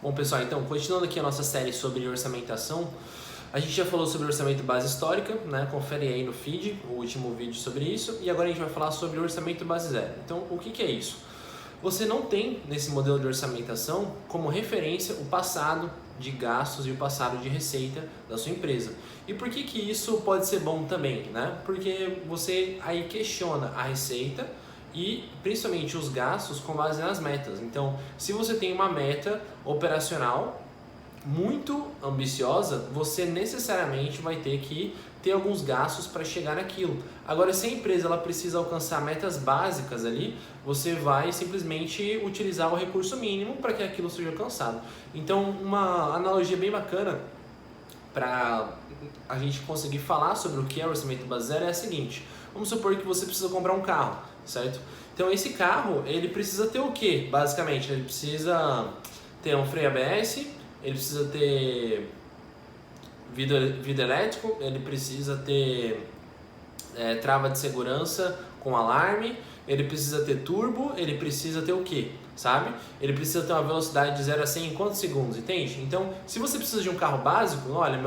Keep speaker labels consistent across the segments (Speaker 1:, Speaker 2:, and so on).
Speaker 1: Bom, pessoal, então, continuando aqui a nossa série sobre orçamentação, a gente já falou sobre orçamento base histórica, né? Confere aí no feed o último vídeo sobre isso, e agora a gente vai falar sobre orçamento base zero. Então, o que é isso? Você não tem nesse modelo de orçamentação como referência o passado de gastos e o passado de receita da sua empresa. E por que isso pode ser bom também, né? Porque você aí questiona a receita e principalmente os gastos com base nas metas. Então, se você tem uma meta operacional muito ambiciosa, você necessariamente vai ter que ter alguns gastos para chegar naquilo. Agora, se a empresa ela precisa alcançar metas básicas ali, você vai simplesmente utilizar o recurso mínimo para que aquilo seja alcançado. Então, uma analogia bem bacana para a gente conseguir falar sobre o que é orçamento base zero é a seguinte: vamos supor que você precisa comprar um carro, certo? Então esse carro, ele precisa ter o que, basicamente? Ele precisa ter um freio ABS, ele precisa ter vidro elétrico, ele precisa ter trava de segurança com alarme, ele precisa ter turbo, ele precisa ter o que, sabe? Ele precisa ter uma velocidade de 0 a 100 em quantos segundos, entende? Então, se você precisa de um carro básico, olha,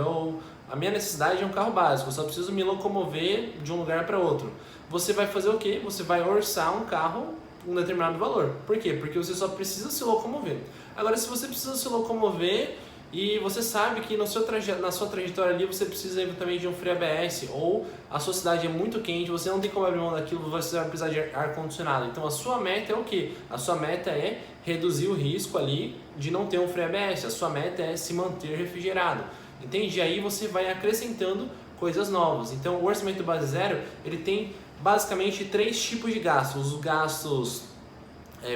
Speaker 1: a minha necessidade é um carro básico, eu só preciso me locomover de um lugar para outro. Você vai fazer o quê? Você vai orçar um carro um determinado valor. Por quê? Porque você só precisa se locomover. Agora, se você precisa se locomover e você sabe que na sua trajetória ali você precisa também de um freio ABS, ou a sua cidade é muito quente, você não tem como abrir mão daquilo, você vai precisar de ar-condicionado. Então a sua meta é o quê? A sua meta é reduzir o risco ali de não ter um freio ABS, a sua meta é se manter refrigerado. Entende? E aí você vai acrescentando coisas novas. Então o orçamento base zero, ele tem basicamente 3 tipos de gastos. Os gastos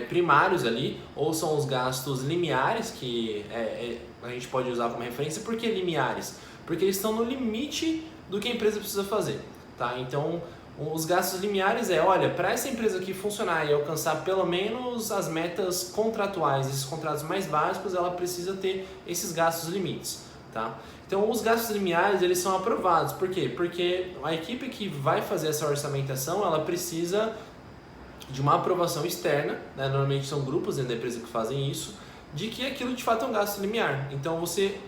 Speaker 1: primários ali, ou são os gastos limiares, que a gente pode usar como referência. Por que limiares? Porque eles estão no limite do que a empresa precisa fazer, tá? Então, os gastos limiares olha, para essa empresa aqui funcionar e alcançar pelo menos as metas contratuais, esses contratos mais básicos, ela precisa ter esses gastos limites, tá? Então, os gastos limiares, eles são aprovados. Por quê? Porque a equipe que vai fazer essa orçamentação, ela precisa de uma aprovação externa, né? Normalmente são grupos dentro da empresa que fazem isso, de que aquilo de fato é um gasto limiar. Então você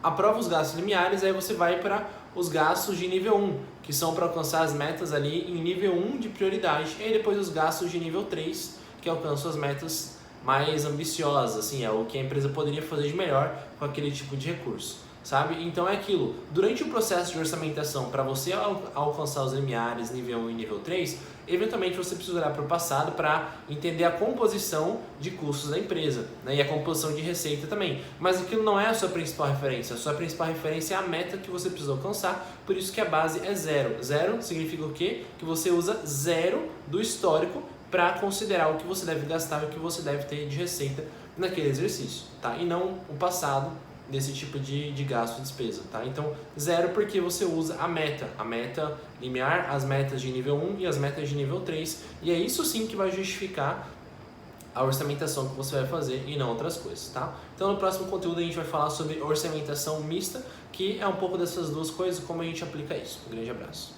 Speaker 1: aprova os gastos limiares, aí você vai para os gastos de nível 1, que são para alcançar as metas ali em nível 1 de prioridade, e aí depois os gastos de nível 3, que alcançam as metas mais ambiciosas, assim, é o que a empresa poderia fazer de melhor com aquele tipo de recurso, sabe? Então é aquilo, durante o processo de orçamentação, para você alcançar os limiares nível 1 e nível 3, eventualmente você precisa olhar para o passado para entender a composição de custos da empresa, né? E a composição de receita também. Mas aquilo não é a sua principal referência. A sua principal referência é a meta que você precisa alcançar, por isso que a base é zero. Zero significa o quê? Que você usa zero do histórico para considerar o que você deve gastar e o que você deve ter de receita naquele exercício, tá? E não o passado desse tipo de gasto e despesa, tá? Então, zero porque você usa a meta limiar, as metas de nível 1 e as metas de nível 3, e é isso sim que vai justificar a orçamentação que você vai fazer e não outras coisas, tá? Então, no próximo conteúdo a gente vai falar sobre orçamentação mista, que é um pouco dessas duas coisas, como a gente aplica isso. Um grande abraço.